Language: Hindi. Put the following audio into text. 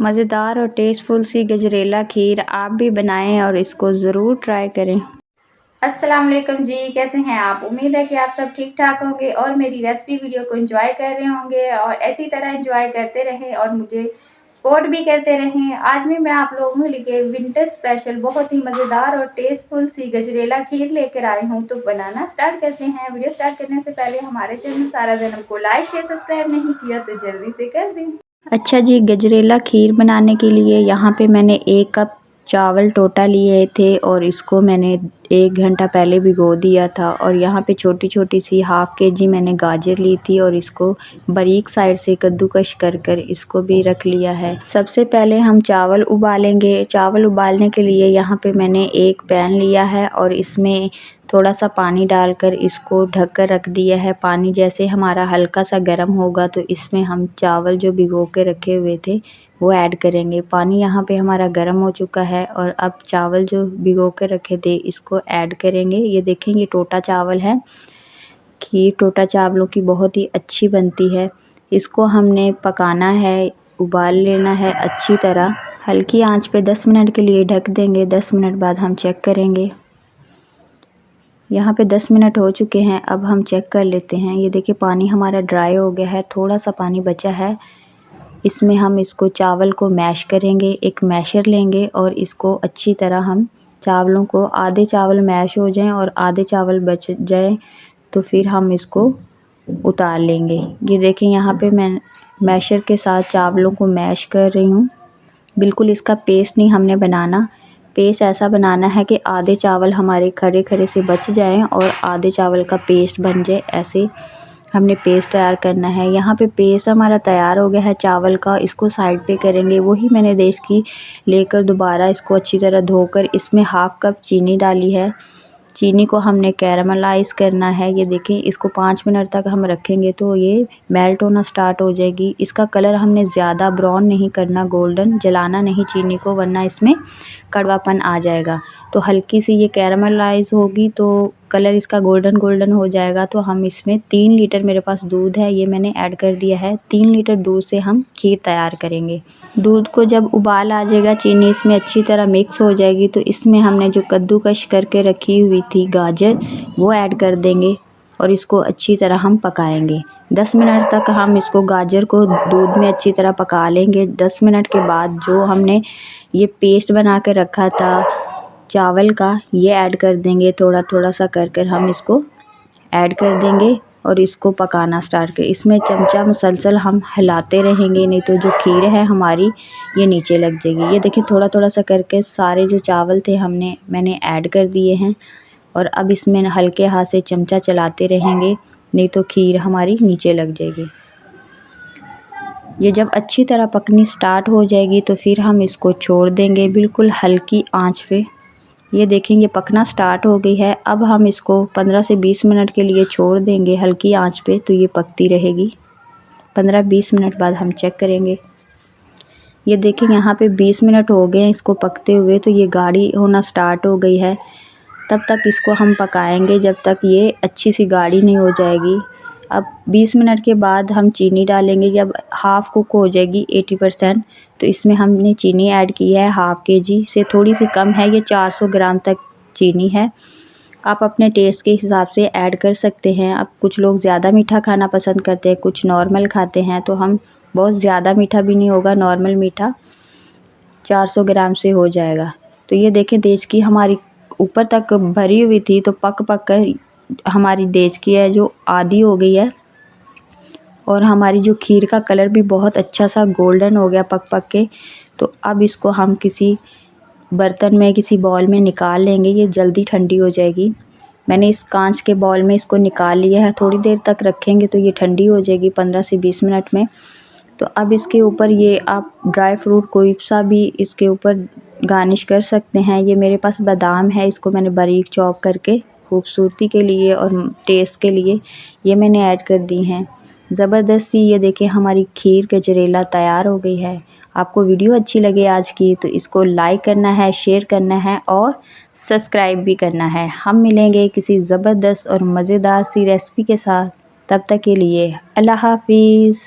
मज़ेदार और टेस्टफुल सी गजरेला खीर आप भी बनाएं और इसको ज़रूर ट्राई करें। अस्सलाम वालेकुम जी, कैसे हैं आप? उम्मीद है कि आप सब ठीक ठाक होंगे और मेरी रेसिपी वीडियो को एंजॉय कर रहे होंगे और ऐसी तरह एंजॉय करते रहें और मुझे सपोर्ट भी करते रहें। आज भी मैं आप लोगों के लिए विंटर स्पेशल बहुत ही मज़ेदार और टेस्टफुल सी गजरेला खीर लेकर आई हूँ। तो बनाना स्टार्ट करते हैं। वीडियो स्टार्ट करने से पहले हमारे चैनल सारा जन्म को लाइक शेयर सब्सक्राइब नहीं किया तो जल्दी से कर दें। अच्छा जी, गजरेला खीर बनाने के लिए यहाँ पे मैंने 1 कप चावल टोटा लिए थे और इसको मैंने 1 घंटा पहले भिगो दिया था। और यहाँ पे छोटी छोटी सी हाफ़ केजी मैंने गाजर ली थी और इसको बारीक साइड से कद्दूकश कर इसको भी रख लिया है। सबसे पहले हम चावल उबालेंगे। चावल उबालने के लिए यहाँ पे मैंने एक पैन लिया है और इसमें थोड़ा सा पानी डालकर इसको ढक कर रख दिया है। पानी जैसे हमारा हल्का सा गर्म होगा तो इसमें हम चावल जो भिगो के रखे हुए थे वो ऐड करेंगे। पानी यहाँ पे हमारा गर्म हो चुका है और अब चावल जो भिगो के रखे थे इसको ऐड करेंगे। ये देखें, ये टोटा चावल है। खीर टोटा चावलों की बहुत ही अच्छी बनती है। इसको हमने पकाना है, उबाल लेना है अच्छी तरह। हल्की आंच पे 10 मिनट के लिए ढक देंगे। 10 मिनट बाद हम चेक करेंगे। यहाँ पे 10 मिनट हो चुके हैं। अब हम चेक कर लेते हैं। ये देखिए, पानी हमारा ड्राई हो गया है, थोड़ा सा पानी बचा है। इसमें हम इसको चावल को मैश करेंगे। एक मैशर लेंगे और इसको अच्छी तरह हम चावलों को, आधे चावल मैश हो जाएं और आधे चावल बच जाएं तो फिर हम इसको उतार लेंगे। ये देखें, यहाँ पे मैं मैशर के साथ चावलों को मैश कर रही हूँ। बिल्कुल इसका पेस्ट नहीं हमने बनाना। पेस्ट ऐसा बनाना है कि आधे चावल हमारे खड़े खड़े से बच जाएं और आधे चावल का पेस्ट बन जाए। ऐसे हमने पेस्ट तैयार करना है। यहाँ पे पेस्ट हमारा तैयार हो गया है चावल का। इसको साइड पे करेंगे। वही मैंने देश की लेकर दोबारा इसको अच्छी तरह धोकर इसमें हाफ़ कप चीनी डाली है। चीनी को हमने कैरामलाइज़ करना है। ये देखें, इसको 5 मिनट तक हम रखेंगे तो ये मेल्ट होना स्टार्ट हो जाएगी। इसका कलर हमने ज़्यादा ब्राउन नहीं करना, गोल्डन, जलाना नहीं चीनी को, वरना इसमें कड़वापन आ जाएगा। तो हल्की सी ये कैरामलाइज़ होगी तो कलर इसका गोल्डन गोल्डन हो जाएगा। तो हम इसमें 3 लीटर मेरे पास दूध है, ये मैंने ऐड कर दिया है। 3 लीटर दूध से हम खीर तैयार करेंगे। दूध को जब उबाल आ जाएगा, चीनी इसमें अच्छी तरह मिक्स हो जाएगी तो इसमें हमने जो कद्दूकश करके रखी हुई थी गाजर, वो ऐड कर देंगे और इसको अच्छी तरह हम पकाएंगे। 10 मिनट तक हम इसको, गाजर को दूध में अच्छी तरह पका लेंगे। 10 मिनट के बाद जो हमने ये पेस्ट बना के रखा था चावल का, ये ऐड कर देंगे। थोड़ा थोड़ा सा कर हम इसको ऐड कर देंगे और इसको पकाना स्टार्ट करें। इसमें चमचा मुसलसल हम हिलाते रहेंगे, नहीं तो जो खीर है हमारी ये नीचे लग जाएगी। ये देखिए, थोड़ा थोड़ा सा करके सारे जो चावल थे मैंने ऐड कर दिए हैं और अब इसमें हल्के हाथ से चमचा चलाते रहेंगे, नहीं तो खीर हमारी नीचे लग जाएगी। ये जब अच्छी तरह पकनी स्टार्ट हो जाएगी तो फिर हम इसको छोड़ देंगे बिल्कुल हल्की आंच पे। ये देखें, ये पकना स्टार्ट हो गई है। अब हम इसको 15 से 20 मिनट के लिए छोड़ देंगे हल्की आंच पे, तो ये पकती रहेगी। 15-20 मिनट बाद हम चेक करेंगे। ये देखें, यहाँ पे 20 मिनट हो गए हैं इसको पकते हुए, तो ये गाढ़ी होना स्टार्ट हो गई है। तब तक इसको हम पकाएंगे जब तक ये अच्छी सी गाढ़ी नहीं हो जाएगी। अब 20 मिनट के बाद हम चीनी डालेंगे। जब हाफ़ कुक हो जाएगी 80%, तो इसमें हमने चीनी ऐड की है। हाफ़ केजी से थोड़ी सी कम है, ये 400 ग्राम तक चीनी है। आप अपने टेस्ट के हिसाब से ऐड कर सकते हैं। अब कुछ लोग ज़्यादा मीठा खाना पसंद करते हैं, कुछ नॉर्मल खाते हैं, तो हम बहुत ज़्यादा मीठा भी नहीं होगा, नॉर्मल मीठा 400 ग्राम से हो जाएगा। तो ये देखें, देश की हमारी ऊपर तक भरी हुई थी तो पक कर हमारी देश की है जो आधी हो गई है और हमारी जो खीर का कलर भी बहुत अच्छा सा गोल्डन हो गया पक के। तो अब इसको हम किसी बर्तन में, किसी बाउल में निकाल लेंगे। ये जल्दी ठंडी हो जाएगी। मैंने इस कांच के बाउल में इसको निकाल लिया है। थोड़ी देर तक रखेंगे तो ये ठंडी हो जाएगी 15 से 20 मिनट में। तो अब इसके ऊपर ये आप ड्राई फ्रूट कोई सा भी इसके ऊपर गार्निश कर सकते हैं। ये मेरे पास बादाम है, इसको मैंने बारीक चॉप करके खूबसूरती के लिए और टेस्ट के लिए ये मैंने ऐड कर दी हैं। ज़बरदस्त सी ये देखिए हमारी खीर गजरेला तैयार हो गई है। आपको वीडियो अच्छी लगे आज की तो इसको लाइक करना है, शेयर करना है और सब्सक्राइब भी करना है। हम मिलेंगे किसी ज़बरदस्त और मज़ेदार सी रेसिपी के साथ। तब तक के लिए अल्लाह हाफ़िज़।